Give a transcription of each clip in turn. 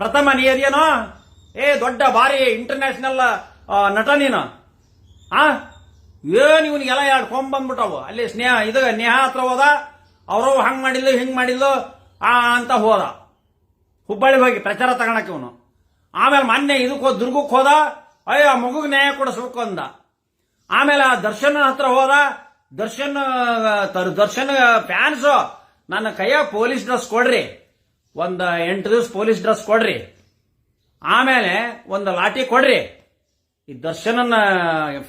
ಪ್ರಥಮ ನೀ ಅದೇನೋ ದೊಡ್ಡ ಭಾರಿ ಇಂಟರ್ನ್ಯಾಷನಲ್ ನಟ ನೀನು ಏನ್ ಇವನಿಗೆಲ್ಲ ಎರಡು ಕೊಂಬಂದ್ಬಿಟ್ಟವು. ಅಲ್ಲಿ ನೇಹ ಹತ್ರ ಹೋದ, ಅವರು ಹಂಗ್ ಮಾಡಿದ್ಲು ಹಿಂಗ್ ಮಾಡಿದ್ಲು ಅಂತ ಹೋದ. ಹುಬ್ಬಳ್ಳಿಗೆ ಹೋಗಿ ಪ್ರಚಾರ ತಗೊಳಕ್ಕೆ ಇವನು. ಆಮೇಲೆ ಮೊನ್ನೆ ದುರ್ಗಕ್ಕೆ ಹೋದ, ಅಯ್ಯೋ ಮಗುಗೆ ನ್ಯಾಯ ಕೊಡಿಸ್ಬೇಕು ಅಂದ. ಆಮೇಲೆ ದರ್ಶನ್ ಹತ್ರ ಹೋದ, ದರ್ಶನ್ ಫ್ಯಾನ್ಸ್ ನನ್ನ ಕೈಯಾಗ ಪೊಲೀಸ್ ಡ್ರೆಸ್ ಕೊಡ್ರಿ, ಒಂದು 8 ದಿವಸ ಪೊಲೀಸ್ ಡ್ರೆಸ್ ಕೊಡ್ರಿ, ಆಮೇಲೆ ಒಂದು ಲಾಠಿ ಕೊಡ್ರಿ. ಈ ದರ್ಶನನ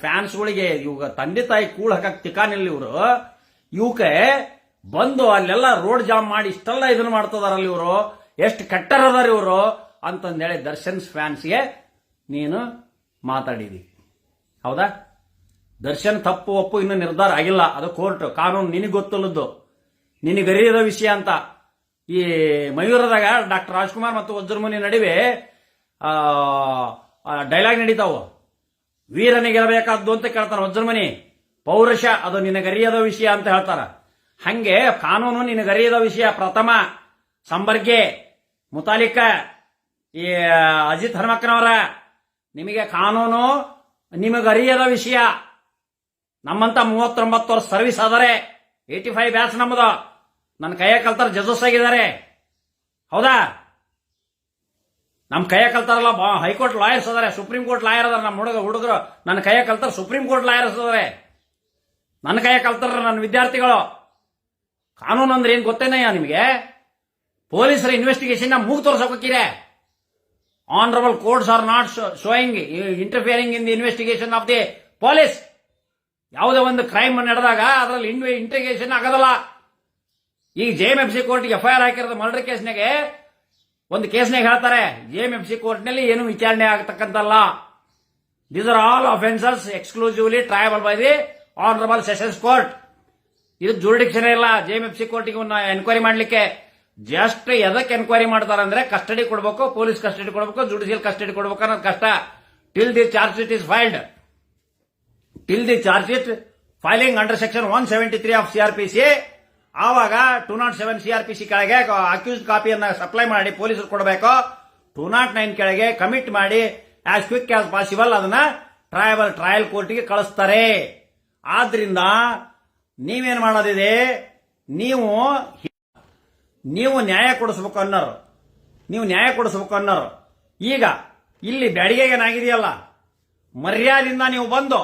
ಫ್ಯಾನ್ಸ್ಗಳಿಗೆ ಇವಾಗ ತಂದೆ ತಾಯಿ ಕೂಳ್ ಹಾಕಕ್ ತಿಕಾನಿಲ್ಲ ಇವರು. ಇವಕ್ಕೆ ಬಂದು ಅಲ್ಲೆಲ್ಲ ರೋಡ್ ಜಾಮ್ ಮಾಡಿ ಇಷ್ಟೆಲ್ಲ ಇದನ್ನ ಮಾಡ್ತದಾರಲ್ಲ ಇವರು, ಎಷ್ಟು ಕಟ್ಟರದಾರ ಇವರು ಅಂತಂದೇಳಿ ದರ್ಶನ್ ಫ್ಯಾನ್ಸ್ಗೆ ನೀನು ಮಾತಾಡಿದಿ. ಹೌದಾ? ದರ್ಶನ್ ತಪ್ಪು ಒಪ್ಪು ಇನ್ನು ನಿರ್ಧಾರ ಆಗಿಲ್ಲ, ಅದು ಕೋರ್ಟ್ ಕಾನೂನು ನಿನಗೆ ಗೊತ್ತಿಲ್ಲದ್ದು, ನಿನಗರಿಯದ ವಿಷಯ ಅಂತ. ಈ ಮಯೂರದಾಗ ಡಾಕ್ಟರ್ ರಾಜ್ಕುಮಾರ್ ಮತ್ತು ವಜ್ರಮುನಿ ನಡುವೆ ಡೈಲಾಗ್ ನಡೀತಾವು. ವೀರನಿಗೆ ಗೆಲ್ಲಬೇಕಾದ್ದು ಅಂತ ಕೇಳ್ತಾನೆ ವಜ್ರಮುನಿ, ಪೌರುಷ ಅದು ನಿನಗರಿಯದ ವಿಷಯ ಅಂತ ಹೇಳ್ತಾರ. ಹಂಗೆ ಕಾನೂನು ನಿನಗರಿಯದ ವಿಷಯ. ಪ್ರಥಮ ಸಂಬರ್ಗೆ, ಮುತಾಲಿಕ, ಈ ಅಜಿತ್ ಹನುಮಕ್ಕನವರ, ನಿಮಗೆ ಕಾನೂನು ನಿಮಗರಿಯದ ವಿಷಯ. ನಮ್ಮಂತ 39 ವರ್ಷ ಸರ್ವಿಸ್ ಆದರೆ 85 ಬ್ಯಾಚ್ ನಮ್ಮದು. ನನ್ನ ಕೈಯ ಕಲ್ತಾರ ಜಜಸ್ ಆಗಿದ್ದಾರೆ. ಹೌದಾ? ನಮ್ಮ ಕೈಯ ಕಲ್ತಾರಲ್ಲ ಹೈಕೋರ್ಟ್ ಲಾಯರ್ಸ್ ಅದಾರೆ, ಸುಪ್ರೀಂ ಕೋರ್ಟ್ ಲಾಯರ್ ಅದಾರ. ನಮ್ಮ ಹುಡುಗರು ನನ್ನ ಕೈಯ ಕಲ್ತಾರ ಸುಪ್ರೀಂ ಕೋರ್ಟ್ ಲಾಯರ್ಸ್ ಅದಾರೆ. ನನ್ನ ಕೈಯ ಕಲ್ತಾರ ನನ್ನ ವಿದ್ಯಾರ್ಥಿಗಳು. ಕಾನೂನು ಅಂದ್ರೆ ಏನ್ ಗೊತ್ತೇನಯ್ಯ ನಿಮಗೆ? ಪೊಲೀಸರ ಇನ್ವೆಸ್ಟಿಗೇಷನ್ ಮೂಗು ತೋರ್ಸೋಕಿದೆ. Honourable courts are not showing interfering in the investigation of the police. ಯಾವುದೇ ಒಂದು ಕ್ರೈಮ್ ನಡೆದಾಗ ಅದರಲ್ಲಿ ಇಂಟರ್ಗೇಷನ್ ಆಗೋದಲ್ಲ. ಈಗ JMFC ಕೋರ್ಟ್ FIR ಹಾಕಿರೋದು ಮರ್ಡರ್ ಕೇಸ್ನಾಗೆ, ಒಂದು ಕೇಸ್ನಾಗ ಹೇಳ್ತಾರೆ JMFC ಕೋರ್ಟ್ನಲ್ಲಿ ಏನು ವಿಚಾರಣೆ ಆಗತಕ್ಕಂತಲ್ಲ. These are all offences exclusively triable by the honourable sessions court. ಇದು ಜೂರಿಡಿಕ್ಷನ್ ಇಲ್ಲ JMFC ಕೋರ್ಟಿಗೆ ಎನ್ಕ್ವೈರಿ ಮಾಡ್ಲಿಕ್ಕೆ. ಜಸ್ಟ್ ಎದಕ್ಕೆ ಎನ್ಕ್ವೈರಿ ಮಾಡ್ತಾರೆ ಅಂದ್ರೆ ಕಸ್ಟಡಿ ಕೊಡಬೇಕು, ಪೊಲೀಸ್ ಕಸ್ಟಡಿ ಕೊಡಬೇಕು, ಜುಡಿಷಿಯಲ್ ಕಸ್ಟಡಿ ಕೊಡಬೇಕು ಅನ್ನೋದು ಕಷ್ಟ. Till the charge sheet is filed, till the charge sheet filing under section 173 of CRPC. ಆವಾಗ 207 CRPC ಕೆಳಗೆ ಅಕ್ಯೂಸ್ಡ್ ಕಾಪಿಯನ್ನ ಸಪ್ಲೈ ಮಾಡಿ ಪೊಲೀಸರು ಕೊಡಬೇಕು. 209 ಕೆಳಗೆ ಕಮಿಟ್ ಮಾಡಿ ಆಸ್ ಕ್ವಿಕ್ ಆಸ್ ಪಾಸಿಬಲ್ ಅದನ್ನ ಟ್ರಯಲ್ ಕೋರ್ಟ್ಗೆ ಕಳಿಸ್ತಾರೆ. ಆದ್ರಿಂದ ನೀವೇನ್ ಮಾಡೋದಿದೆ, ನೀವು ನ್ಯಾಯ ಕೊಡಿಸ್ಬೇಕು ಅನ್ನೋರು, ಈಗ ಇಲ್ಲಿ ಬ್ಯಾಡಿಗೆಗೆ ಏನಾಗಿದೆಯಲ್ಲ, ಮರ್ಯಾದಿಂದ ನೀವು ಬಂದು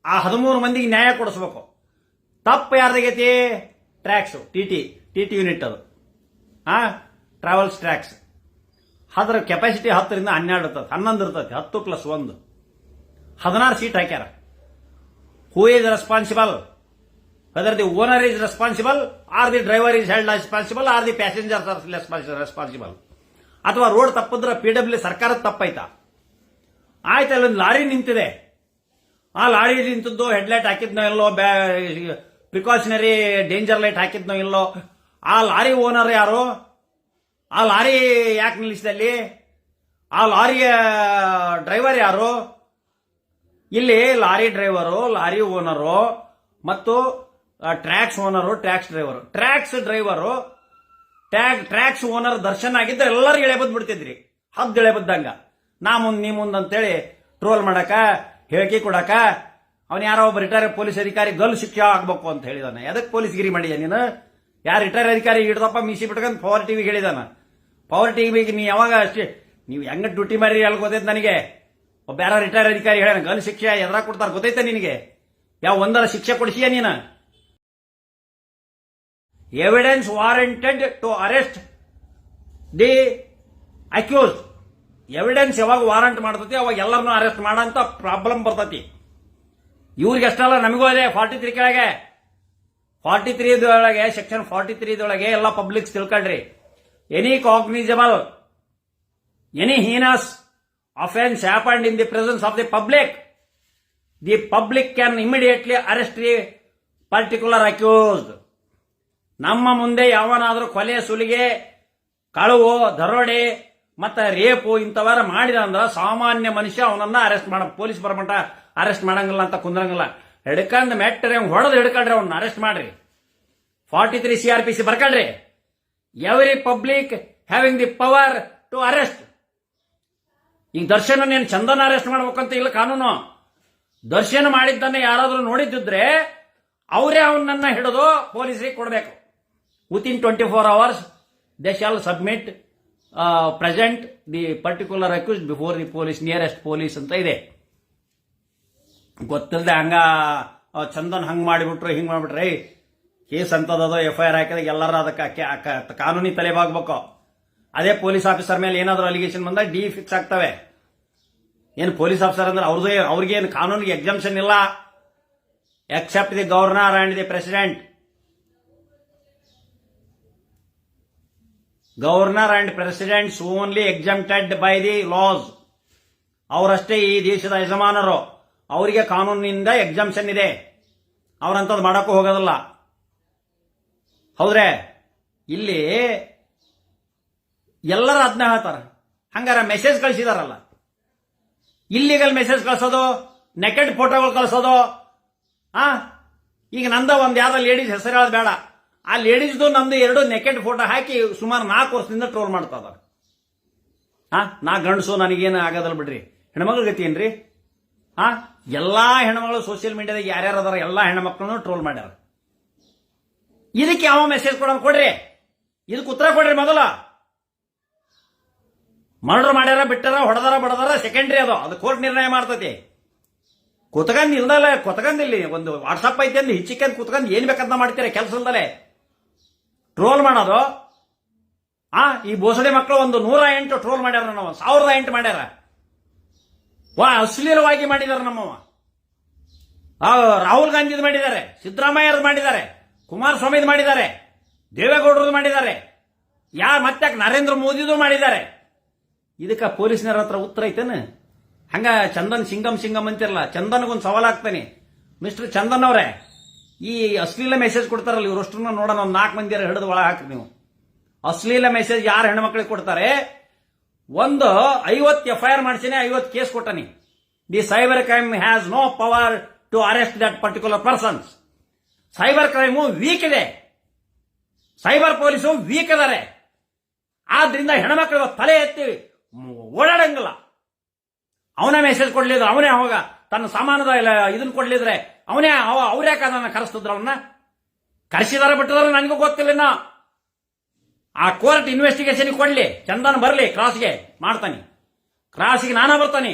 ಆ 13 ಮಂದಿಗೆ ನ್ಯಾಯ ಕೊಡಿಸ್ಬೇಕು. ತಪ್ಪು ಯಾರ್ದಾಗೈತಿ? ಟ್ರ್ಯಾಕ್ಸ್, ಟಿಟಿ ಯೂನಿಟ್, ಅದು ಟ್ರಾವೆಲ್ಸ್ ಟ್ರ್ಯಾಕ್ಸ್. ಅದರ ಕೆಪಾಸಿಟಿ 10 ರಿಂದ 12 ಇರ್ತದೆ, 11 ಇರ್ತದೆ. 10 + 1 16 ಸೀಟ್ ಹಾಕ್ಯಾರ. Who is responsible? Whether the owner is responsible, R the driver is held responsible, R the passengers are responsible. ಅಥವಾ ರೋಡ್ ತಪ್ಪಿದ್ರೆ PW ಸರ್ಕಾರದ ತಪ್ಪಾಯ್ತಾ? ಆಯ್ತು, ಅಲ್ಲೊಂದು ಲಾರಿ ನಿಂತಿದೆ, ಆ ಲಾರಿ ನಿಂತದ್ದು ಹೆಡ್ಲೈಟ್ ಹಾಕಿದ್ನೋ ಇಲ್ಲೋ, ಪ್ರಿಕಾಷನರಿ ಡೇಂಜರ್ ಲೈಟ್ ಹಾಕಿದ್ನೋ ಇಲ್ಲೋ, ಆ ಲಾರಿ ಓನರ್ ಯಾರು? ಆ ಲಾರಿ ಯಾಕೆ ನಿಲ್ಲಿಸಿದಲ್ಲಿ? ಆ ಲಾರಿಯ ಡ್ರೈವರ್ ಯಾರು? ಇಲ್ಲಿ ಲಾರಿ ಡ್ರೈವರು, ಲಾರಿ ಓನರು ಮತ್ತು Trax owner, Trax driver. Trax owner Darshan ಆಗಿದ್ದರೆ ಎಲ್ಲರೂ ಎಳೆ ಬದ್ ಬಿಡ್ತಿದ್ರಿ, ಹದ್ದು ಎಳೆ ಬದ್ದಂಗ. ನಾ ಮುಂದ್ ನೀ ಮುಂದ್ ಅಂತೇಳಿ ಟ್ರೋಲ್ ಮಾಡಕ, ಹೇಳಿಕೆ ಕೊಡಕ. ಅವನು ಯಾರೋ ಒಬ್ಬ ರಿಟೈರ್ ಪೊಲೀಸ್ ಅಧಿಕಾರಿ ಗಲ್ಲು ಶಿಕ್ಷೆ ಆಗ್ಬೇಕು ಅಂತ ಹೇಳಿದಾನೆ. ಎದಕ್ಕೆ ಪೊಲೀಸ್ಗಿರಿ ಮಾಡಿದ ನೀನು? ಯಾರು ರಿಟೈರ್ ಅಧಿಕಾರಿ ಹಿಡ್ದಪ್ಪ ಮೀಸಿ ಬಿಟ್ಕೊಂಡು ಪವರ್ ಟಿವಿಗೆ ಹೇಳಿದಾನ. ಪವರ್ ಟಿವಿಗೆ ನೀ ಯಾವಾಗ ಅಷ್ಟೇ ನೀವು ಹೆಂಗ ಡ್ಯೂಟಿ ಮಾಡಿ ಅಲ್ಲಿ ಗೊತ್ತೈತೆ ನನಗೆ. ಒಬ್ಬ ಯಾರೋ ರಿಟೈರ್ ಅಧಿಕಾರಿ ಹೇಳ ಗಲ್ಲು ಶಿಕ್ಷೆ ಎದ್ರಾಗ ಕೊಡ್ತಾರೆ ಗೊತ್ತೈತೆ ನಿನಗೆ? ಯಾವ ಒಂದರ ಶಿಕ್ಷೆ ಕೊಡಿಸಿಯ ನೀನು? Evidence warranted to arrest the accused. Evidence ಯಾವಾಗ ವಾರಂಟ್ ಮಾಡ್ತತಿ ಅವಾಗ ಎಲ್ಲರನ್ನೂ ಅರೆಸ್ಟ್ ಮಾಡಂತ ಪ್ರಾಬ್ಲಮ್ ಬರ್ತತಿ. ಇವ್ರಿಗೆ ಅಷ್ಟಲ್ಲ, ನಮಗೂ ಅದೇ. 43 ಕೆಳಗೆ 43 ಸೆಕ್ಷನ್ 43 ಎಲ್ಲ ಪಬ್ಲಿಕ್ಸ್ ತಿಳ್ಕೊಳ್ರಿ. Any cognizable, any heinous offense happened in the presence of the public can immediately arrest the particular accused. ನಮ್ಮ ಮುಂದೆ ಯಾವನಾದ್ರೂ ಕೊಲೆ, ಸುಲಿಗೆ, ಕಳುವು, ದರೋಡೆ ಮತ್ತೆ ರೇಪು ಇಂಥವರ ಮಾಡಿದ ಅಂದ್ರ ಸಾಮಾನ್ಯ ಮನುಷ್ಯ ಅವನನ್ನ ಅರೆಸ್ಟ್ ಮಾಡ, ಪೊಲೀಸ್ ಬರಮಟ ಅರೆಸ್ಟ್ ಮಾಡಂಗಿಲ್ಲ ಅಂತ ಕುಂದ್ರಂಗಿಲ್ಲ. ಹಿಡ್ಕಂಡ್ ಮೆಟ್ಟರೆ ಹೊಡೆದು ಹಿಡ್ಕೊಳ್ರಿ, ಅವನ್ನ ಅರೆಸ್ಟ್ ಮಾಡ್ರಿ. 43 CRPC ಬರ್ಕೊಳ್ರಿ. Every public having the power to arrest. ಈಗ ದರ್ಶನ ನೀನು ಚಂದನ್ ಅರೆಸ್ಟ್ ಮಾಡ್ಬೇಕಂತ ಇಲ್ಲ ಕಾನೂನು. ದರ್ಶನ ಮಾಡಿದ್ದನ್ನ ಯಾರಾದ್ರೂ ನೋಡಿದ್ದಿದ್ರೆ ಅವರೇ ಅವನನ್ನ ಹಿಡಿದು ಪೊಲೀಸರಿಗೆ ಕೊಡಬೇಕು. Within 24 hours they shall submit present the particular accuse before the police, nearest police ಅಂತ ಇದೆ. ಗೊತ್ತಿಲ್ಲದೆ ಹಂಗ ಚಂದನ್ ಹಂಗ್ ಮಾಡಿಬಿಟ್ರು ಹಿಂಗ್ ಮಾಡ್ಬಿಟ್ರೆ ಕೇಸ್ ಅಂತದೋ FIR ಹಾಕಿದಾಗ ಎಲ್ಲರೂ ಅದಕ್ಕೆ ಕಾನೂನಿ ತಲೆಬಾಗ್ಬೇಕು. ಅದೇ ಪೊಲೀಸ್ ಆಫೀಸರ್ ಮೇಲೆ ಏನಾದರೂ ಅಲಿಗೇಷನ್ ಬಂದಾಗ ಡಿ ಫಿಕ್ಸ್ ಆಗ್ತವೆ. ಏನು ಪೊಲೀಸ್ ಆಫೀಸರ್ ಅಂದ್ರೆ ಅವ್ರಿಗೇನು ಕಾನೂನಿಗೆ ಎಕ್ಸಾಮ್ಷನ್ ಇಲ್ಲ, except the governor and the president. Governor and presidents only exempted by the laws. ಅವರಷ್ಟೇ ಈ ದೇಶದ ಯಜಮಾನರು, ಅವರಿಗೆ ಕಾನೂನಿನಿಂದ ಎಕ್ಸಾಮ್ಷನ್ ಇದೆ. ಅವರಂತದ್ದು ಮಾಡಕ್ಕೂ ಹೋಗೋದಿಲ್ಲ. ಹೌದ್ರೆ ಇಲ್ಲಿ ಎಲ್ಲರೂ ಅದನ್ನ ಹೇಳ್ತಾರ. ಹಂಗಾರ ಮೆಸೇಜ್ ಕಳಿಸಿದಾರಲ್ಲ, ಇಲ್ಲಿಗಲ್ ಮೆಸೇಜ್ ಕಳಿಸೋದು, ನೆಕೆಡ್ ಫೋಟೋಗಳು ಕಳಿಸೋದು. ಈಗ ನಂದ ಒಂದು ಯಾವ್ದೋ ಲೇಡೀಸ್ ಹೆಸರು ಹೇಳೋದು ಬೇಡ, ಆ ಲೇಡೀಸ್ದು ನಂದು 2 ನೆಕೆಡ್ ಫೋಟೋ ಹಾಕಿ ಸುಮಾರು 4 ವರ್ಷದಿಂದ ಟ್ರೋಲ್ ಮಾಡ್ತಾ ಇದಾರೆ. ನಾ ಗಂಡಸು, ನನಗೇನು ಆಗೋದಲ್ಲ ಬಿಡ್ರಿ. ಹೆಣ್ಮಕ್ಳ ಗತಿ ಏನ್ರಿ? ಎಲ್ಲಾ ಹೆಣ್ಮಗಳು ಸೋಷಿಯಲ್ ಮೀಡಿಯಾದಾಗ ಯಾರ್ಯಾರು ಅದಾರ ಎಲ್ಲಾ ಹೆಣ್ಮಕ್ಳನ್ನು ಟ್ರೋಲ್ ಮಾಡ್ಯಾರ. ಇದಕ್ಕೆ ಯಾವ ಮೆಸೇಜ್ ಕೊಡ್ರಿ, ಇದಕ್ಕೆ ಉತ್ತರ ಕೊಡ್ರಿ. ಮೊದಲ ಮರ್ಡರ್ ಮಾಡ್ಯಾರ, ಬಿಟ್ಟಾರ, ಹೊಡೆದಾರ, ಬಡದಾರ ಸೆಕೆಂಡ್ರಿ. ಅದು ಕೋರ್ಟ್ ನಿರ್ಣಯ ಮಾಡ್ತತಿ. ಕುತ್ಕಂದಿಲ್ಲಿ ಒಂದು ವಾಟ್ಸಪ್ ಐತಿ ಅಂದ್ ಹಿಚ್ಚಿಕಂದ್ ಕುತ್ಕಂದ್ ಏನ್ ಬೇಕಂತ ಮಾಡ್ತೀರ ಕೆಲಸದಲ್ಲೇ ಟ್ರೋಲ್ ಮಾಡೋದು. ಈ ಬೋಸಡಿ ಮಕ್ಕಳು ಒಂದು 108 ಟ್ರೋಲ್ ಮಾಡ್ಯಾರ, ನಾವು 1008 ಮಾಡ್ಯಾರ. ಅಶ್ಲೀಲವಾಗಿ ಮಾಡಿದಾರೆ. ನಮ್ಮವ ರಾಹುಲ್ ಗಾಂಧಿದ್ ಮಾಡಿದ್ದಾರೆ, ಸಿದ್ದರಾಮಯ್ಯರದು ಮಾಡಿದ್ದಾರೆ, ಕುಮಾರಸ್ವಾಮಿದ್ ಮಾಡಿದ್ದಾರೆ, ದೇವೇಗೌಡರದು ಮಾಡಿದ್ದಾರೆ, ಮತ್ತೆ ನರೇಂದ್ರ ಮೋದಿದು ಮಾಡಿದ್ದಾರೆ. ಇದಕ್ಕ ಪೊಲೀಸ್ನರ ಹತ್ರ ಉತ್ತರ ಐತೇನು? ಹಂಗ ಚಂದನ್ ಸಿಂಗಂ ಅಂತಿರಲ್ಲ, ಚಂದನ್ಗೊಂದು ಸವಾಲಾಗ್ತಾನೆ. ಮಿಸ್ಟರ್ ಚಂದನ್ ಅವರೇ, ಈ ಅಶ್ಲೀಲ ಮೆಸೇಜ್ ಕೊಡ್ತಾರಲ್ಲ ಇವರಷ್ಟನ್ನ ನೋಡೋಣ, ಒಂದು 4 ಮಂದಿಯರ ಹಿಡಿದು ಒಳಗೆ ಹಾಕ್ರಿ ನೀವು. ಅಶ್ಲೀಲ ಮೆಸೇಜ್ ಯಾರು ಹೆಣ್ಮಕ್ಳಿಗೆ ಕೊಡ್ತಾರೆ? ಒಂದು 50 FIR ಮಾಡಿಸಿನೇ 50 ಕೇಸ್ ಕೊಟ್ಟನಿ. The cyber crime has no power to arrest that particular persons. Cyber crime weak ಇದೆ, ಸೈಬರ್ ಪೊಲೀಸು ವೀಕ್ ಇದಾರೆ. ಆದ್ರಿಂದ ಹೆಣ್ಮಕ್ಳಿಗೆ ತಲೆ ಎತ್ತಿ ಓಡಾಡಂಗಿಲ್ಲ. ಅವನೇ ಮೆಸೇಜ್ ಕೊಡ್ಲಿದ್ರೆ, ಅವನೇ ಅವಾಗ ತನ್ನ ಸಾಮಾನದ ಇದನ್ನ ಕೊಡ್ಲಿದ್ರೆ ಅವ್ರ್ಯಾಕ ನನ್ನ ಕರೆಸ್ತಿದ್ರು. ಅವನ್ನ ಕರೆಸಿದಾರ ಬಿಟ್ಟಿದಾರ ನನಗೂ ಗೊತ್ತಿಲ್ಲ. ಆ ಕೋರ್ಟ್ ಇನ್ವೆಸ್ಟಿಗೇಷನ್ ಕೊಡ್ಲಿ, ಚಂದನ್ ಬರ್ಲಿ, ಕ್ರಾಸ್ಗೆ ಮಾಡ್ತಾನೆ. ಕ್ರಾಸ್ಗೆ ನಾನಾ ಬರ್ತಾನೆ,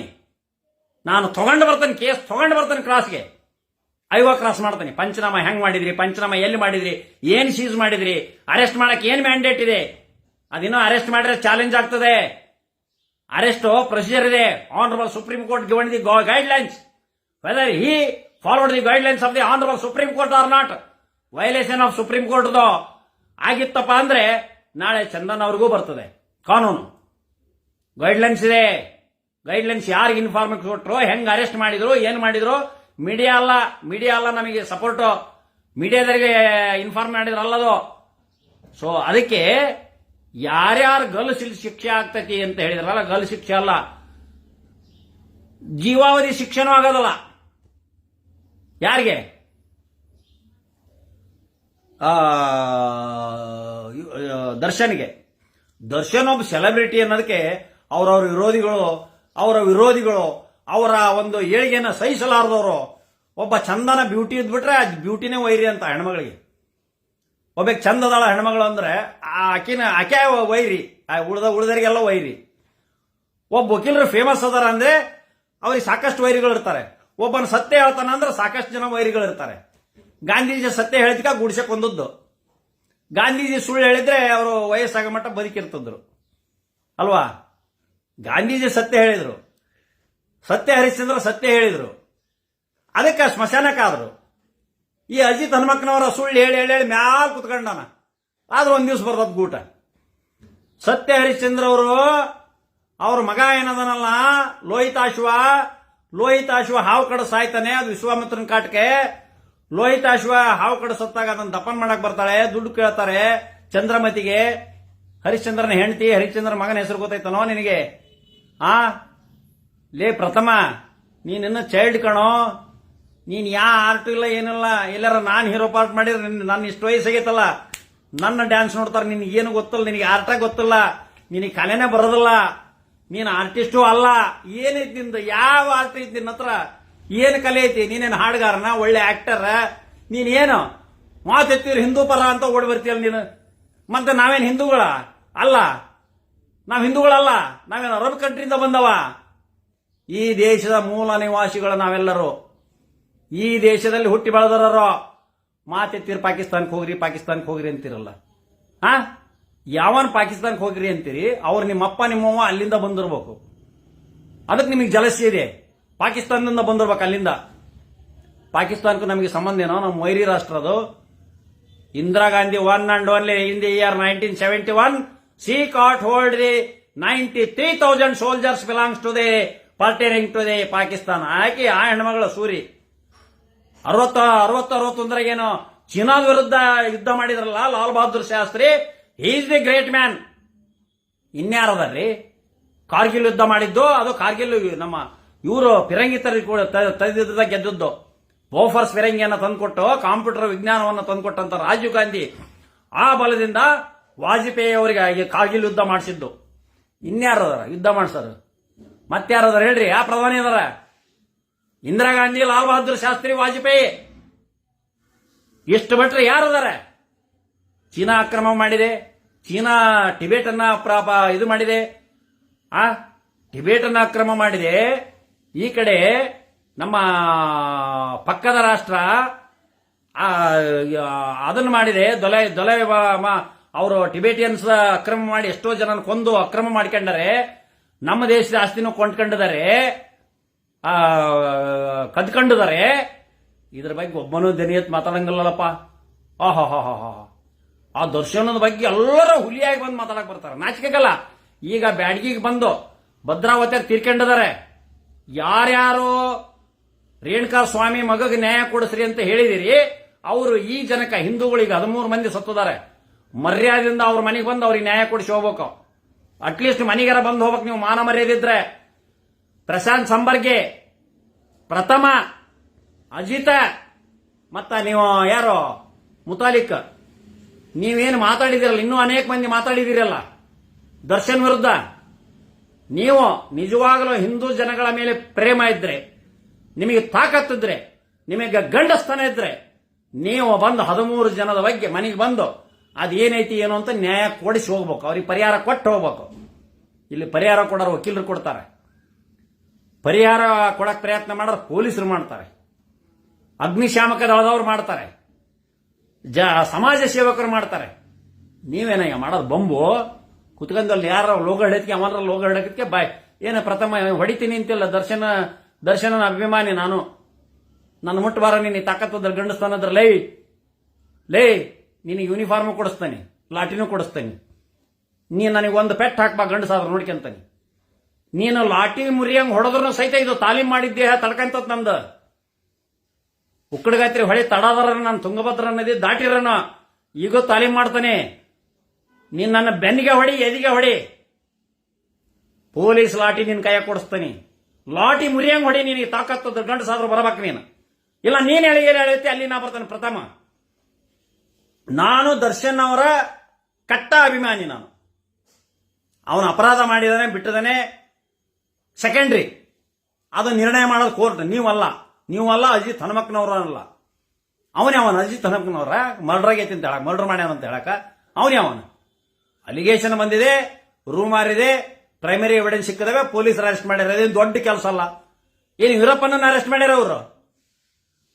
ನಾನು ತಗೊಂಡು ಬರ್ತಾನೆ, ಕೇಸ್ ತಗೊಂಡು ಬರ್ತಾನೆ ಕ್ರಾಸ್ಗೆ. ಕ್ರಾಸ್ ಮಾಡ್ತಾನೆ. ಪಂಚನಾಮ ಹೆಂಗ್ ಮಾಡಿದ್ರಿ, ಪಂಚನಾಮ ಎಲ್ಲಿ ಮಾಡಿದ್ರಿ, ಏನ್ ಸೀಸ್ ಮಾಡಿದ್ರಿ, ಅರೆಸ್ಟ್ ಮಾಡಕ್ ಏನ್ ಮ್ಯಾಂಡೇಟ್ ಇದೆ, ಅದಿನ್ನೂ ಅರೆಸ್ಟ್ ಮಾಡಿದ್ರೆ ಚಾಲೆಂಜ್ ಆಗ್ತದೆ. ಅರೆಸ್ಟ್ ಪ್ರೊಸೀಜರ್ ಇದೆ. Honourable supreme court given the guidelines, whether he followed the guidelines of the honourable supreme court or not. Violation of supreme court ಆಗಿತ್ತಪ್ಪ ಅಂದ್ರೆ ನಾಳೆ ಚಂದನ್ ಅವ್ರಿಗೂ ಬರ್ತದೆ ಕಾನೂನು. ಗೈಡ್ಲೈನ್ಸ್ ಇದೆ. ಗೈಡ್ಲೈನ್ಸ್ ಯಾರಿಗೆ ಇನ್ಫಾರ್ಮ್ ಕೊಟ್ಟರು, ಹೆಂಗ್ ಅರೆಸ್ಟ್ ಮಾಡಿದ್ರು, ಏನ್ ಮಾಡಿದ್ರು, ಮೀಡಿಯಾ ಅಲ್ಲ ನಮಗೆ ಸಪೋರ್ಟ್, ಮೀಡಿಯಾದವರಿಗೆ ಇನ್ಫಾರ್ಮ್ ಮಾಡಿದ್ರಲ್ಲದು. ಸೊ ಅದಕ್ಕೆ ಯಾರ್ಯಾರು ಗಲ್ಲು ಶಿಕ್ಷೆ ಆಗ್ತತಿ ಅಂತ ಹೇಳಿದ್ರಲ್ಲ, ಗಲ್ಲು ಶಿಕ್ಷೆ ಅಲ್ಲ, ಜೀವಾವಧಿ ಶಿಕ್ಷೆನೂ ಆಗೋದಲ್ಲ. ಯಾರಿಗೆ? ದರ್ಶನ್ಗೆ. ದರ್ಶನ್ ಒಬ್ಬ ಸೆಲೆಬ್ರಿಟಿ ಅನ್ನೋದಕ್ಕೆ ಅವರ ವಿರೋಧಿಗಳು ಅವರ ಒಂದು ಏಳಿಗೆನ ಸಹಿಸಲಾರದವರು. ಒಬ್ಬ ಚಂದನ ಬ್ಯೂಟಿ ಇದ್ಬಿಟ್ರೆ ಆ ಬ್ಯೂಟಿನೇ ವೈರಿ ಅಂತ ಹೆಣ್ಮಗಳಿಗೆ. ಒಬ್ಬ ಚಂದದಾಳ ಹೆಣ್ಮಗಳು ಅಂದ್ರೆ ಆಕೆ ವೈರಿ, ಉಳಿದರಿಗೆಲ್ಲ ವೈರಿ. ಒಬ್ಬ ವಕೀಲರು ಫೇಮಸ್ ಅದಾರ ಅಂದ್ರೆ ಅವ್ರಿಗೆ ಸಾಕಷ್ಟು ವೈರಿಗಳು ಇರ್ತಾರೆ. ಒಬ್ಬನ ಸತ್ಯ ಹೇಳ್ತಾನ ಅಂದ್ರೆ ಸಾಕಷ್ಟು ಜನ ವೈರಿಗಳು ಇರ್ತಾರೆ. ಗಾಂಧೀಜಿ ಸತ್ಯ ಹೇಳಿದ್ಕ ಗುಡಿಸಕ್ ಒಂದದ್ದು. ಗಾಂಧೀಜಿ ಸುಳ್ಳು ಹೇಳಿದ್ರೆ ಅವರು ವಯಸ್ಸಾಗ ಮಟ್ಟ ಬದುಕಿರ್ತಿದ್ರು ಅಲ್ವಾ. ಗಾಂಧೀಜಿ ಸತ್ಯ ಹೇಳಿದ್ರು, ಸತ್ಯ ಹರಿಶ್ಚಂದ್ರ ಸತ್ಯ ಹೇಳಿದ್ರು, ಅದಕ್ಕೆ ಸ್ಮಶಾನಕ್ಕಾದ್ರು. ಈ ಅಜಿತ್ ಹನುಮಕ್ಕನವರ ಸುಳ್ಳು ಹೇಳಿ ಹೇಳಿ ಮ್ಯಾಲ್ ಕುತ್ಕೊಂಡಾನ, ಆದ್ರೂ ಒಂದ್ ದಿವ್ಸ ಬರ್ತದ ಗೂಟ. ಸತ್ಯ ಹರಿಶ್ಚಂದ್ರ ಅವರು ಅವ್ರ ಮಗ ಏನದನಲ್ಲ ಲೋಹಿತಾಶ್ವ ಹಾವು ಕಡ ಸಾಯ್ತಾನೆ. ಅದು ವಿಶ್ವಾಮಿತ್ರನ ಕಾಟಕ್ಕೆ ಲೋಹಿತಾಶ್ವ ಹಾವು ಕಡ ಸತ್ತಾಗ ಅದನ್ನ ದಪನ್ ಮಾಡಕ್ ಬರ್ತಾಳೆ, ದುಡ್ಡು ಕೇಳ್ತಾರೆ ಚಂದ್ರಮತಿಗೆ. ಹರಿಶ್ಚಂದ್ರನ ಹೆಂಡತಿ, ಹರಿಶ್ಚಂದ್ರ ಮಗನ ಹೆಸರು ಗೊತ್ತೈತನೋ ನಿನಗೆ? ಲೇ ಪ್ರಥಮ, ನೀನಿನ್ನ ಚೈಲ್ಡ್ ಕಣೋ, ನೀನ್ ಆರ್ಟ್ ಇಲ್ಲ ಏನಿಲ್ಲ. ಎಲ್ಲಾರ ನಾನ್ ಹೀರೋ ಪಾರ್ಟ್ ಮಾಡಿದ್ರೆ ನನ್ನ ಇಷ್ಟು ವಯಸ್ಸಾಗೈತಲ್ಲ, ನನ್ನ ಡ್ಯಾನ್ಸ್ ನೋಡ್ತಾರೆ, ನಿನ್ಗೆ ಏನು ಗೊತ್ತಿಲ್ಲ, ನಿನಗೆ ಆರ್ಟ ಗೊತ್ತಿಲ್ಲ. ನಿನಗೆ ಕಲೆನೇ ಬರೋದಿಲ್ಲ, ನೀನು ಆರ್ಟಿಸ್ಟು ಅಲ್ಲ. ಏನೈತಿ ನಿಂದು? ಯಾವ ಆರ್ಟಿಸ್ಟ್ ನಿನ್ನ ಹತ್ರ? ಏನು ಕಲೆ ಐತಿ? ನೀನೇನು ಹಾಡುಗಾರನ? ಒಳ್ಳೆ ಆಕ್ಟರ್? ನೀನೇನು ಮಾತೆತ್ತಿರು ಹಿಂದೂ ಪರ ಅಂತ ಓಡಿ ಬರ್ತೀಯಲ್ಲ ನೀನು? ಮತ್ತೆ ನಾವೇನು ಹಿಂದೂಗಳ ಅಲ್ಲ? ನಾವು ಹಿಂದೂಗಳಲ್ಲ, ನಾವೇನು ಅರಬ್ ಕಂಟ್ರಿಯಿಂದ ಬಂದವ? ಈ ದೇಶದ ಮೂಲ ನಿವಾಸಿಗಳು ನಾವೆಲ್ಲರೂ. ಈ ದೇಶದಲ್ಲಿ ಹುಟ್ಟಿ ಬೆಳೆದರೋ. ಮಾತೆತ್ತಿರು ಪಾಕಿಸ್ತಾನಕ್ಕೆ ಹೋಗ್ರಿ ಅಂತಿರಲ್ಲ. ಯಾವನ್ ಪಾಕಿಸ್ತಾನಕ್ಕೆ ಹೋಗ್ರಿ ಅಂತೀರಿ? ಅವ್ರು ನಿಮ್ಮಪ್ಪ ನಿಮ್ಮವ್ವ ಅಲ್ಲಿಂದ ಬಂದಿರ್ಬೇಕು. ಅದಕ್ಕೆ ನಿಮಗೆ ಜಲಸಿ ಇದೆ. ಪಾಕಿಸ್ತಾನದಿಂದ ಬಂದಿರ್ಬೇಕು ಅಲ್ಲಿಂದ. ಪಾಕಿಸ್ತಾನಕ್ಕೂ ನಮಗೆ ಸಂಬಂಧ ಏನೋ? ನಮ್ಮ ವೈರಿ ರಾಷ್ಟ್ರ ಅದು. Indira Gandhi one and only in the year 1971 she caught hold the 93,000 soldiers belongs to the pertaining to the Pakistan. ಆಕೆ ಆ ಹೆಣ್ಮಗಳು ಸೂರಿ 61 ಚೀನಾದ ವಿರುದ್ಧ ಯುದ್ಧ ಮಾಡಿದ್ರಲ್ಲ Lal Bahadur Shastri. Is the great man. ಇನ್ಯಾರದರ್ರಿ ಕಾರ್ಗಿಲ್ ಯುದ್ಧ ಮಾಡಿದ್ದು? ಅದು ಕಾರ್ಗಿಲ್ ನಮ್ಮ ಇವರು ಫಿರಂಗಿ ತೆಗೆದಿದ್ದ ಗೆದ್ದದ್ದು. ಬೋಫರ್ಸ್ ಫಿರಂಗಿಯನ್ನು ತಂದುಕೊಟ್ಟು ಕಂಪ್ಯೂಟರ್ ವಿಜ್ಞಾನವನ್ನು ತಂದುಕೊಟ್ಟಂತ ರಾಜೀವ್ ಗಾಂಧಿ ಆ ಬಲದಿಂದ ವಾಜಪೇಯಿ ಅವರಿಗೆ ಕಾರ್ಗಿಲ್ ಯುದ್ಧ ಮಾಡಿಸಿದ್ದು. ಇನ್ಯಾರದಾರ ಯುದ್ಧ ಮಾಡಿಸೋರು? ಮತ್ತಾರದಾರ ಹೇಳ್ರಿ? ಯಾವ ಪ್ರಧಾನಿ ಅದಾರ? ಇಂದಿರಾ ಗಾಂಧಿ, ಲಾಲ್ ಬಹದ್ದೂರ್ ಶಾಸ್ತ್ರಿ, ವಾಜಪೇಯಿ. ಎಷ್ಟು ಬಿಟ್ರೆ ಯಾರದಾರ? ಚೀನಾ ಆಕ್ರಮಣ ಮಾಡಿದೆ. ಚೀನಾ ಟಿಬೇಟ್ ಅನ್ನ ಇದು ಮಾಡಿದೆ. ಟಿಬೇಟ್ ಅನ್ನ ಆಕ್ರಮಣ ಮಾಡಿದೆ. ಈ ಕಡೆ ನಮ್ಮ ಪಕ್ಕದ ರಾಷ್ಟ್ರ ಅದನ್ನು ಮಾಡಿದೆ. ದೊಲೆ ಅವರು ಟಿಬೇಟಿಯನ್ಸ್ ಅಕ್ರಮ ಮಾಡಿ ಎಷ್ಟೋ ಜನ ಕೊಂದು ಅಕ್ರಮ ಮಾಡ್ಕೊಂಡರೆ. ನಮ್ಮ ದೇಶದ ಆಸ್ತಿನೂ ಕೊಂಡ್ಕೊಂಡಿದ್ದಾರೆ, ಕದ್ಕೊಂಡಿದ್ದಾರೆ. ಇದ್ರ ಬಗ್ಗೆ ಒಬ್ಬನೂ ದನಿಯತ್ ಮಾತಾಡಂಗಿಲ್ಲಪ್ಪ. ಆ ದರ್ಶನದ ಬಗ್ಗೆ ಎಲ್ಲರೂ ಹುಲಿಯಾಗಿ ಬಂದು ಮಾತಾಡಕ್ ಬರ್ತಾರೆ. ನಾಚಿಕೆಗಲ್ಲ. ಈಗ ಬ್ಯಾಡ್ಗಿಗೆ ಬಂದು ಭದ್ರಾವತಿಯಾಗ ತೀರ್ಕೊಂಡಿದ್ದಾರೆ. ಯಾರ್ಯಾರು ರೇಣುಕಾ ಸ್ವಾಮಿ ಮಗಗೆ ನ್ಯಾಯ ಕೊಡಿಸ್ರಿ ಅಂತ ಹೇಳಿದಿರಿ, ಅವರು ಈ ಜನಕ ಹಿಂದೂಗಳಿಗೆ 13 ಮಂದಿ ಸತ್ತಿದ್ದಾರೆ. ಮರ್ಯಾದೆಯಿಂದ ಅವ್ರ ಮನೆಗೆ ಬಂದು ಅವ್ರಿಗೆ ನ್ಯಾಯ ಕೊಡಿಸಿ ಹೋಗ್ಬೇಕು. ಅಟ್ಲೀಸ್ಟ್ ಮನೆಗಾರ ಬಂದು ಹೋಗ್ಬೇಕು ನೀವು, ಮಾನ ಮರ್ಯಾದಿದ್ರೆ. ಪ್ರಶಾಂತ್ ಸಂಬರ್ಗೆ, ಪ್ರಥಮ, ಅಜಿತ, ಮತ್ತ ನೀವು ಯಾರು ಮುತಾಲಿಕ್, ನೀವೇನು ಮಾತಾಡಿದಿರಲ್ಲ, ಇನ್ನೂ ಅನೇಕ ಮಂದಿ ಮಾತಾಡಿದಿರಲ್ಲ ದರ್ಶನ್ ವಿರುದ್ಧ. ನೀವು ನಿಜವಾಗಲೂ ಹಿಂದೂ ಜನಗಳ ಮೇಲೆ ಪ್ರೇಮ ಇದ್ರೆ, ನಿಮಗೆ ತಾಕತ್ತಿದ್ರೆ, ನಿಮಗೆ ಗಂಡಸ್ಥಾನ ಇದ್ರೆ, ನೀವು ಬಂದು 13 ಜನದ ಬಗ್ಗೆ ಮನೆಗೆ ಬಂದು ಅದೇನೈತಿ ಏನು ಅಂತ ನ್ಯಾಯ ಕೊಡಿಸಿ ಹೋಗ್ಬೇಕು. ಅವ್ರಿಗೆ ಪರಿಹಾರ ಕೊಟ್ಟು ಹೋಗ್ಬೇಕು. ಇಲ್ಲಿ ಪರಿಹಾರ ಕೊಡೋರು ವಕೀಲರು ಕೊಡ್ತಾರೆ, ಪರಿಹಾರ ಕೊಡಕ್ ಪ್ರಯತ್ನ ಮಾಡೋರು ಪೊಲೀಸರು ಮಾಡ್ತಾರೆ, ಅಗ್ನಿಶಾಮಕ ದಳದವ್ರು ಮಾಡ್ತಾರೆ, ಸಮಾಜ ಸೇವಕರು ಮಾಡ್ತಾರೆ. ನೀವೇನಯ್ಯ ಮಾಡೋದು? ಬಂಬು ಕುತ್ಕೊಂಡಲ್ಲಿ ಯಾರ ಲೋಗ ಹಿಡಕ್ಕೆ ಅವರ ಲೋಗ ಹಿಡಕ್ಕೆ ಬಾಯ್ ಏನು ಪ್ರಥಮ ಹೊಡಿತೀನಿ ಅಂತಿಲ್ಲ. ದರ್ಶನನ ಅಭಿಮಾನಿ ನಾನು. ನನ್ನ ಮುಟ್ಟಬಾರ ನೀನು ತಾಕತ್ತದ್ರ ಗಂಡಸ್ತಾನದ್ರ ಲೇ ನಿನಗೆ ಯೂನಿಫಾರ್ಮ್ ಕೊಡಿಸ್ತಾನೆ, ಲಾಟಿನೂ ಕೊಡಿಸ್ತಾನೆ. ನೀನು ನನಗೆ ಒಂದು ಪೆಟ್ ಹಾಕ್ಬಾ ಗಂಡಸಾದ್ರ ನೋಡ್ಕೊಂತಾನೆ. ನೀನು ಲಾಟಿ ಮುರಿಯಂಗ್ ಹೊಡೆದ್ರು ಸಹಿತ ಇದು ತಾಲೀಮ್ ಮಾಡಿದ್ದೆ ತಡ್ಕಂತ ನಂದು. ಉಕ್ಕಡಗಾತ್ರಿ ಹೊಳಿ ತಡಾದರ ನಾನು ತುಂಗಭದ್ರಾ ನದಿ ದಾಟಿರನ ಈಗೂ ತಾಲೀಮ್ ಮಾಡ್ತಾನೆ. ನೀನ್ ನನ್ನ ಬೆನ್ನಿಗೆ ಹೊಡಿ, ಎದಿಗೆ ಹೊಡಿ, ಪೊಲೀಸ್ ಲಾಟಿ ನಿನ್ ಕೈಯಾಗ ಕೊಡಿಸ್ತಾನೆ. ಲಾಟಿ ಮುರಿಯಂಗ್ ಹೊಡಿ, ನಿನಗೆ ತಾಕತ್ತದ ಗಂಡಸಾದ್ರು ಬರಬೇಕು ನೀನು. ಇಲ್ಲ ನೀನ್ ಎಳೆಯುತ್ತೆ ಅಲ್ಲಿ ನಾ ಬರ್ತಾನೆ. ಪ್ರಥಮ ನಾನು ದರ್ಶನ್ ಅವರ ಕಟ್ಟ ಅಭಿಮಾನಿ. ನಾನು ಅವನ ಅಪರಾಧ ಮಾಡಿದಾನೆ ಬಿಟ್ಟಿದಾನೆ ಸೆಕೆಂಡ್ರಿ, ಅದು ನಿರ್ಣಯ ಮಾಡೋದು ಕೋರ್ಟ್. ನೀವಲ್ಲ ಅಜಿತ್ ಹನುಮಕ್ಕನವರಲ್ಲ. ಅವನೇ ಅಜಿತ್ ಹನುಮಕ್ಕನವರ ಮರ್ಡರ್ ಆಗೈತಿ ಅಂತ ಹೇಳಕ್, ಮರ್ಡರ್ ಮಾಡ್ಯಾನ ಅಂತ ಹೇಳಕ ಅವನೇ ಅಲಿಗೇಷನ್ ಬಂದಿದೆ, ರೂಮ್ ಮಾರಿದೆ, ಪ್ರೈಮರಿ ಎವಿಡೆನ್ಸ್ ಸಿಕ್ಕಿದಾವೆ, ಪೊಲೀಸರು ಅರೆಸ್ಟ್ ಮಾಡ್ಯಾರ. ಅದೇನು ದೊಡ್ಡ ಕೆಲಸ ಅಲ್ಲ. ಏನು ವೀರಪ್ಪನನ್ನ ಅರೆಸ್ಟ್ ಮಾಡ್ಯಾರ ಅವರು.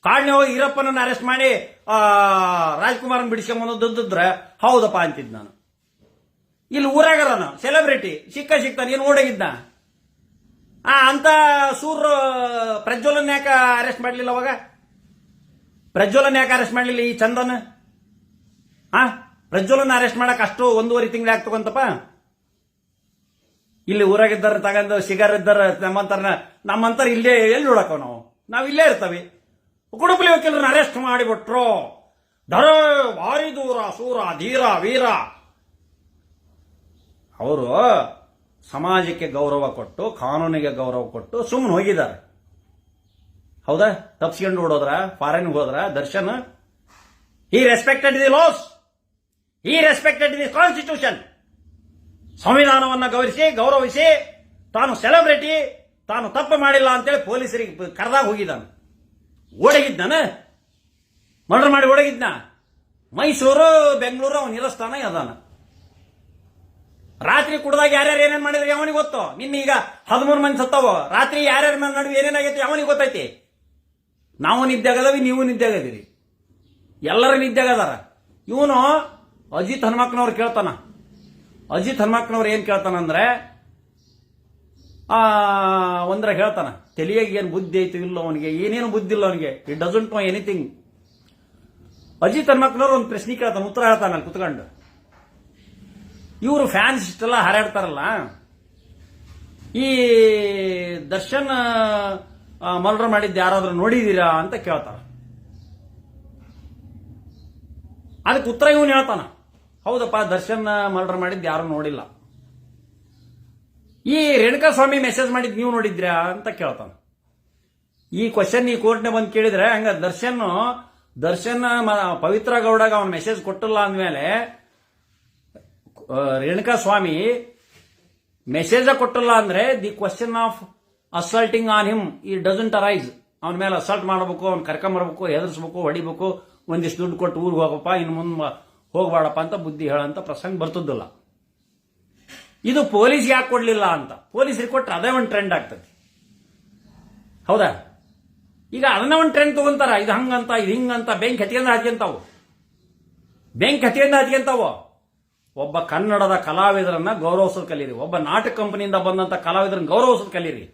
ಕಾಡ್ನೆ ಹೋಗಿ ವೀರಪ್ಪನನ್ನ ಅರೆಸ್ಟ್ ಮಾಡಿ ರಾಜ್ಕುಮಾರನ್ ಬಿಡಿಸ್ಕೊಂಬಂದ್ರೆ ಹೌದಪ್ಪ ಅಂತಿದ್ ನಾನು. ಇಲ್ಲಿ ಊರಾಗರನು ಸೆಲೆಬ್ರಿಟಿ ಸಿಕ್ಕ ನೀನು ಓಡಾಗಿದ್ದ ಅಂತ ಸೂರ್ ಪ್ರಜ್ವಲನ್ ಯಾಕೆ ಅರೆಸ್ಟ್ ಮಾಡಲಿಲ್ಲ? ಅವಾಗ ಪ್ರಜ್ವಲನ್ ಯಾಕೆ ಅರೆಸ್ಟ್ ಮಾಡಲಿಲ್ಲ? ಈ ಚಂದನ್ ಪ್ರಜ್ವಲನ್ ಅರೆಸ್ಟ್ ಮಾಡಕ್ ಅಷ್ಟು 1.5 ತಿಂಗಳು ಆಗ್ತಕ್ಕಂತಪ್ಪ. ಇಲ್ಲಿ ಊರಾಗಿದ್ದಾರ ತಗೊಂಡು ಸಿಗಾರ್ ಇದ್ದಾರ ನಮ್ಮಂತರ ಇಲ್ಲೇ ಎಲ್ಲಿ ನೋಡಕ ನಾವು ಇಲ್ಲೇ ಇರ್ತವೆ. ಕುಡುಪಲಿ ವಕೀಲರನ್ನ ಅರೆಸ್ಟ್ ಮಾಡಿಬಿಟ್ರು. ಭಾರಿ ದೂರ ಸೂರ ಧೀರ ವೀರ. ಅವರು ಸಮಾಜಕ್ಕೆ ಗೌರವ ಕೊಟ್ಟು, ಕಾನೂನಿಗೆ ಗೌರವ ಕೊಟ್ಟು ಸುಮ್ಮನೆ ಹೋಗಿದ್ದಾರೆ. ಹೌದಾ? ತಪ್ಸ್ಕೊಂಡು ಓಡೋದ್ರ, ಫಾರಿನ್ಗೆ ಹೋದ್ರ Darshan. He respected the laws, he respected the constitution. ಸಂವಿಧಾನವನ್ನ ಗೌರವಿಸಿ ತಾನು ಸೆಲೆಬ್ರಿಟಿ, ತಾನು ತಪ್ಪು ಮಾಡಿಲ್ಲ ಅಂತೇಳಿ ಪೊಲೀಸರಿಗೆ ಕರೆದಾಗ ಹೋಗಿದ್ದಾನೆ. ಓಡಗಿದ್ದಾನ, ಮರ್ಡರ್ ಮಾಡಿ ಓಡಗಿದ್ನ. ಮೈಸೂರು, ಬೆಂಗಳೂರು ಅವನ ನಿರಸ್ಥಾನ ಅದಾನ. ರಾತ್ರಿ ಕುಡ್ದಾಗ ಯಾರ್ಯಾರು ಏನೇನ್ ಮಾಡಿದ್ರೆ ಅವನಿಗೆ ಗೊತ್ತು. ನಿನ್ನೀಗ 13 ಮಂದಿ ಸತ್ತವ. ರಾತ್ರಿ ಯಾರ್ಯಾರ ನಡುವೆ ಏನೇನಾಗೈತಿ ಅವನಿಗೆ ಗೊತ್ತೈತಿ. ನಾವು ನಿದ್ದೆಗದವಿ, ನೀವು ನಿದ್ದೆಗದಿರಿ, ಎಲ್ಲರೂ ನಿದ್ದೆಗದಾರ. ಇವನು ಅಜಿತ್ ಹನುಮಕ್ಕನವ್ರು ಕೇಳ್ತಾನ. ಅಜಿತ್ ಹನುಮಕ್ಕನವ್ರು ಏನ್ ಕೇಳ್ತಾನಂದ್ರೆ ಒಂದ್ರ ಹೇಳ್ತಾನ, ತಲೆಯಾಗ ಏನ್ ಬುದ್ಧಿ ಐತಿ ಇಲ್ಲ ಅವನಿಗೆ, ಏನೇನು ಬುದ್ಧಿ ಇಲ್ಲ ಅವನಿಗೆ, it doesn't know anything. Ajit ಹನುಮಕ್ಕನವ್ರು ಒಂದು ಪ್ರಶ್ನೆ ಕೇಳ್ತಾನ, ಉತ್ತರ ಹೇಳ್ತಾನ ಅಲ್ಲಿ ಕುತ್ಕೊಂಡು. ಇವರು ಫ್ಯಾನ್ಸ್ ಇಷ್ಟೆಲ್ಲ ಹಾರಾಡ್ತಾರಲ್ಲ, ಈ ದರ್ಶನ್ ಮರ್ಡರ್ ಮಾಡಿದ್ದು ಯಾರಾದ್ರೂ ನೋಡಿದೀರಾ ಅಂತ ಕೇಳ್ತಾರ. ಅದಕ್ಕೆ ಉತ್ತರ ಇವನು ಹೇಳ್ತಾನ, ಹೌದಪ್ಪ ದರ್ಶನ್ ಮರ್ಡರ್ ಮಾಡಿದ್ದು ಯಾರು ನೋಡಿಲ್ಲ. ಈ ರೇಣುಕಾಸ್ವಾಮಿ ಮೆಸೇಜ್ ಮಾಡಿದ್ ನೀವು ನೋಡಿದ್ರಾ ಅಂತ ಕೇಳ್ತಾನ. ಈ ಕ್ವಶನ್ ಈ ಕೋರ್ಟ್ನೆ ಬಂದು ಕೇಳಿದ್ರೆ ಹಂಗ ದರ್ಶನ್ ಪವಿತ್ರ ಗೌಡಗ ಅವನ್ ಮೆಸೇಜ್ ಕೊಟ್ಟಿಲ್ಲ ಅಂದ್ಮೇಲೆ ರೇಣುಕಾಸ್ವಾಮಿ ಮೆಸೇಜ್ ಕೊಟ್ಟಿಲ್ಲ ಅಂದ್ರೆ the question of assaulting on him he doesn't arise. ಅವನ ಮೇಲೆ ಅಸಾಲ್ಟ್ ಮಾಡಬೇಕು, ಅವ್ನ ಕರ್ಕೊಂಬರ್ಬೇಕು, ಹೆದರ್ಸ್ಬೇಕು, ಹೊಡಿಬೇಕು, ಒಂದಿಷ್ಟು ದುಡ್ಡು ಕೊಟ್ಟು ಊರಿಗೆ ಹೋಗಪ್ಪ, ಇನ್ನು ಮುಂದೆ ಹೋಗ್ಬೇಡಪ್ಪ ಅಂತ ಬುದ್ಧಿ ಹೇಳಂತ ಪ್ರಸಂಗ ಬರ್ತದಿಲ್ಲ. ಇದು ಪೊಲೀಸ್ ಯಾಕೆ ಕೊಡ್ಲಿಲ್ಲ ಅಂತ ಪೊಲೀಸರಿಗೆ ಕೊಟ್ರೆ ಅದೇ ಒಂದು ಟ್ರೆಂಡ್ ಆಗ್ತದೆ. ಹೌದಾ? ಈಗ ಅದನ್ನ ಒಂದು ಟ್ರೆಂಡ್ ತಗೊಂತಾರ, ಇದು ಹಂಗಂತ ಇದು ಹಿಂಗಂತ ಬೆಂಕಿ ಹತ್ಕೊಂತಾವು. ಒಬ್ಬ ಕನ್ನಡದ ಕಲಾವಿದರನ್ನ ಗೌರವಿಸೋದು ಕಲೀರಿ, ಒಬ್ಬ ನಾಟಕ ಕಂಪನಿಯಿಂದ ಬಂದಂತ ಕಲಾವಿದರನ್ನ ಗೌರವಿಸೋದು ಕಲೀರಿ.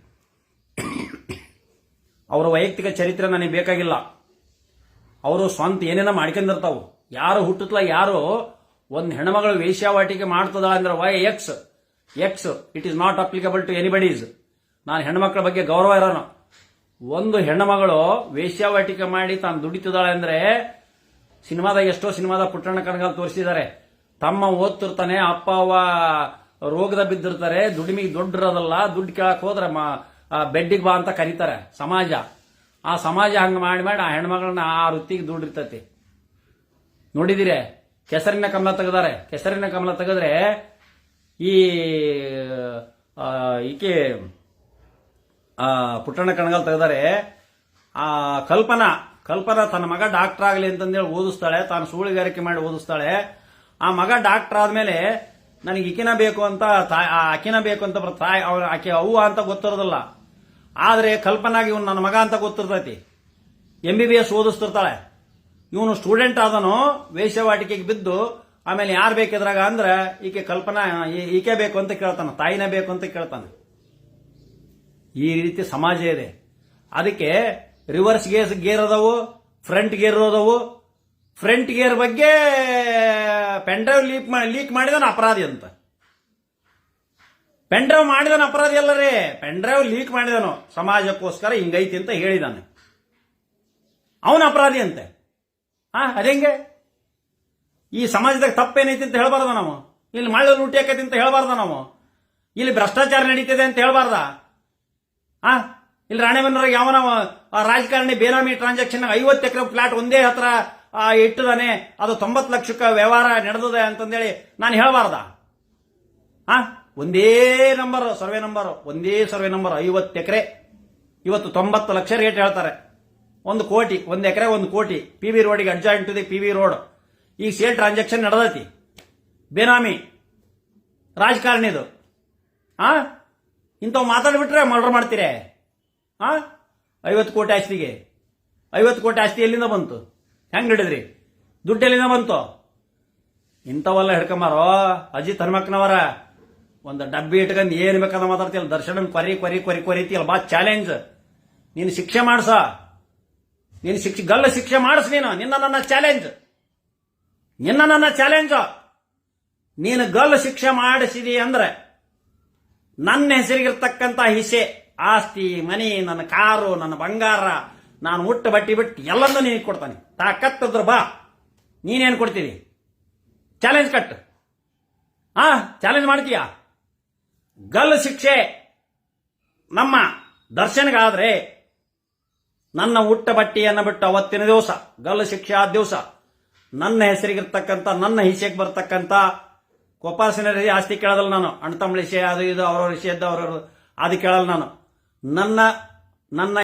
ಅವರ ವೈಯಕ್ತಿಕ ಚರಿತ್ರೆ ನನಗೆ ಬೇಕಾಗಿಲ್ಲ. ಅವರು ಸ್ವಂತ ಏನೇನ ಮಾಡ್ಕೊಂಡಿರ್ತಾವು. ಯಾರು ಹುಟ್ಟುತ್ತಲ ಯಾರು ಒಂದು ಹೆಣ್ಮಗಳು ವೇಶ್ಯಾವಾಟಿಕೆ ಮಾಡ್ತದ ಅಂದ್ರೆ why X it is not applicable to anybody's. ನಾನು ಹೆಣ್ಮಕ್ಳ ಬಗ್ಗೆ ಗೌರವ ಇರೋನು. ಒಂದು ಹೆಣ್ಮಗಳು ವೇಶ್ಯಾವಾಟಿಕೆ ಮಾಡಿ ತಾನು ದುಡಿತಿದ್ದಾಳೆ ಅಂದ್ರೆ ಎಷ್ಟೋ ಸಿನಿಮಾದ ಪುಟ್ಟಣ್ಣ ಕಣಗಾಲ್ ತೋರಿಸಿದ್ದಾರೆ. ತಮ್ಮ ಓದ್ತಿರ್ತಾನೆ, ಅಪ್ಪ ಅವ್ವ ರೋಗದ ಬಿದ್ದಿರ್ತಾರೆ, ದುಡಿಮೆಗೆ ದೊಡ್ಡರದಲ್ಲ, ದುಡ್ಡು ಕೇಳಕ್ ಹೋದ್ರೆ ಬೆಡ್ಡಿಗೆ ಬಾ ಅಂತ ಕರೀತಾರೆ ಸಮಾಜ. ಆ ಸಮಾಜ ಹಂಗ ಮಾಡಿ ಆ ಹೆಣ್ಮಗಳನ್ನ ಆ ವೃತ್ತಿಗೆ ದುಡ್ಡಿರ್ತತಿ. ನೋಡಿದಿರೆ ಕೆಸರಿನ ಕಮಲ ತೆಗೆದಾರೆ. ಕೆಸರಿನ ಕಮಲ ತೆಗೆದ್ರೆ ಈಕೆ ಪುಟ್ಟಣ್ಣ ಕಣಗಾಲ್ ತೆಗೆದಾರೆ. ಆ ಕಲ್ಪನಾ ತನ್ನ ಮಗ ಡಾಕ್ಟರ್ ಆಗಲಿ ಅಂತಂದೇಳಿ ಓದಿಸ್ತಾಳೆ, ತಾನು ಸುಳ್ಳುಗಾರಿಕೆ ಮಾಡಿ ಓದಿಸ್ತಾಳೆ. ಆ ಮಗ ಡಾಕ್ಟರ್ ಆದ್ಮೇಲೆ ನನಗೆ ಈಕಿನ ಬೇಕು ಅಂತ ಆಕಿನ ಬೇಕು ಅಂತ ತಾಯಿ ಆಕೆ ಅವ್ವ ಅಂತ ಗೊತ್ತಿರೋದಿಲ್ಲ. ಆದ್ರೆ ಕಲ್ಪನಾಗಿ ಇವನು ನನ್ನ ಮಗ ಅಂತ ಗೊತ್ತಿರ್ತೈತಿ. MBBS ಓದಿಸ್ತಿರ್ತಾಳೆ. ಇವನು ಸ್ಟೂಡೆಂಟ್ ಆದನು, ವೇಶ್ಯವಾಟಿಕೆಗೆ ಬಿದ್ದು ಆಮೇಲೆ ಯಾರು ಬೇಕಿದ್ರಾಗ ಅಂದ್ರೆ ಈಕೆ ಕಲ್ಪನಾ ಈಕೆ ಬೇಕು ಅಂತ ಕೇಳ್ತಾನೆ, ತಾಯಿನೇ ಬೇಕು ಅಂತ ಕೇಳ್ತಾನೆ. ಈ ರೀತಿ ಸಮಾಜ ಇದೆ. ಅದಕ್ಕೆ ರಿವರ್ಸ್ ಗೇರ್ ಅದಾವು, ಫ್ರಂಟ್ ಗೇರ್ ಅದಾವು. ಫ್ರಂಟ್ ಗೇರ್ ಬಗ್ಗೆ ಪೆನ್ಡ್ರೈವ್ ಲೀಕ್ ಮಾಡಿದನು ಅಪರಾಧಿ ಅಂತ. ಪೆನ್ಡ್ರೈವ್ ಮಾಡಿದನು ಅಪರಾಧಿ ಅಲ್ಲರೇ, ಪೆನ್ಡ್ರೈವ್ ಲೀಕ್ ಮಾಡಿದನು ಸಮಾಜಕ್ಕೋಸ್ಕರ ಹಿಂಗೈತಿ ಅಂತ ಹೇಳಿದಾನೆ, ಅವನ ಅಪರಾಧಿ ಅಂತೆ. ಅದೇಂಗೆ? ಈ ಸಮಾಜದಾಗ ತಪ್ಪೇನೈತಿ ಅಂತ ಹೇಳ್ಬಾರ್ದ ನಾವು? ಇಲ್ಲಿ ಮಳ್ಳ ಲೂಟಿ ಆಕೈತಿ ಅಂತ ಹೇಳ್ಬಾರ್ದ ನಾವು? ಇಲ್ಲಿ ಭ್ರಷ್ಟಾಚಾರ ನಡೀತಿದೆ ಅಂತ ಹೇಳ್ಬಾರ್ದ? ಇಲ್ಲಿ ರಾಣೆಬೆನ್ನೂರಾಗ ಯಾವನ ರಾಜಕಾರಣಿ ಬೇನಾಮಿ ಟ್ರಾನ್ಸಾಕ್ಷನ್ 50 ಎಕರೆ ಫ್ಲಾಟ್ ಒಂದೇ ಹತ್ರ ಇಟ್ಟಿದಾನೆ, ಅದು 90 ಲಕ್ಷಕ್ಕೆ ವ್ಯವಹಾರ ನಡೆದಿದೆ ಅಂತಂದೇಳಿ ನಾನು ಹೇಳ್ಬಾರ್ದ? ಒಂದೇ ಸರ್ವೆ ನಂಬರ್ 50 ಎಕರೆ ಇವತ್ತು 90 ಲಕ್ಷ ರೇಟ್ ಹೇಳ್ತಾರೆ. 1 ಕೋಟಿ, 1 ಎಕರೆ 1 ಕೋಟಿ. PV ರೋಡಿಗೆ adjoint to the PV road. ಈಗ ಸೇಲ್ ಟ್ರಾನ್ಸಾಕ್ಷನ್ ನಡೆದೈತಿ. ಬೇನಾಮಿ ರಾಜಕಾರಣಿದು. ಇಂಥವು ಮಾತಾಡ್ಬಿಟ್ರೆ ಮರ್ಡರ್ ಮಾಡ್ತೀರಿ. 50 ಕೋಟಿ ಆಸ್ತಿಗೆ 50 ಕೋಟಿ ಆಸ್ತಿ ಎಲ್ಲಿಂದ ಬಂತು? ಹೆಂಗ್ ಹಿಡಿದ್ರಿ? ದುಡ್ಡು ಎಲ್ಲಿಂದ ಬಂತು? ಇಂಥವೆಲ್ಲ ಹಿಡ್ಕೊಂಬಾರೋ ಅಜಿತ್ ಹನುಮಕ್ಕನವರ. ಒಂದು ಡಬ್ಬಿ ಇಟ್ಕೊಂಡು ಏನ್ ಬೇಕಾದ ಮಾತಾಡ್ತಿಯಲ್ಲ, ದರ್ಶನ ಕೊರಿತಿಯಲ್ಲ, ಬಾ ಚಾಲೆಂಜ್. ನೀನು ಶಿಕ್ಷೆ ಮಾಡ್ಸ, ಗಲ್ಲ ಶಿಕ್ಷೆ ಮಾಡಿಸ್. ನಿನ್ನ ನನ್ನ ಚಾಲೆಂಜ್. ನೀನು ಗಲ್ಲ ಶಿಕ್ಷೆ ಮಾಡಿಸಿದಿ ಅಂದ್ರೆ ನನ್ನ ಹೆಸರಿಗಿರ್ತಕ್ಕಂಥ ಹಿಸೆ, ಆಸ್ತಿ, ಮನಿ, ನನ್ನ ಕಾರು, ನನ್ನ ಬಂಗಾರ, ನಾನು ಹುಟ್ಟು ಬಟ್ಟಿ ಬಿಟ್ಟು ಎಲ್ಲನ್ನೂ ನೀನು ಕೊಡ್ತಾನೆ. ತಾಕತ್ತಿದ್ರ ಬಾ, ನೀನೇನು ಕೊಡ್ತೀವಿ? Challenge cut. ಚಾಲೆಂಜ್ ಮಾಡ್ತೀಯ? ಗಲ್ಲ ಶಿಕ್ಷೆ ನಮ್ಮ ದರ್ಶನ್ಗಾದ್ರೆ ನನ್ನ ಹುಟ್ಟ ಬಟ್ಟಿಯನ್ನು ಬಿಟ್ಟು ಅವತ್ತಿನ ದಿವಸ ಗಲ್ಲ ಶಿಕ್ಷೆ ಆದ ದಿವಸ ನನ್ನ ಹೆಸರಿಗಿರ್ತಕ್ಕಂಥ, ನನ್ನ ಹಿಸೆಗೆ ಬರ್ತಕ್ಕಂಥ ಗೋಪಾಲ್ ಸಿನ್ಹಾ ಆಸ್ತಿ ಕೇಳೋದಲ್ಲ ನಾನು. ಅಣ್ಣ ತಮ್ಮ ವಿಷಯ ಅದು ಇದು ಅವ್ರವ್ರ ವಿಷಯದ್ದು ಅವ್ರವ್ರ ಅದು ಕೇಳಲ್ಲ ನಾನು. ನನ್ನ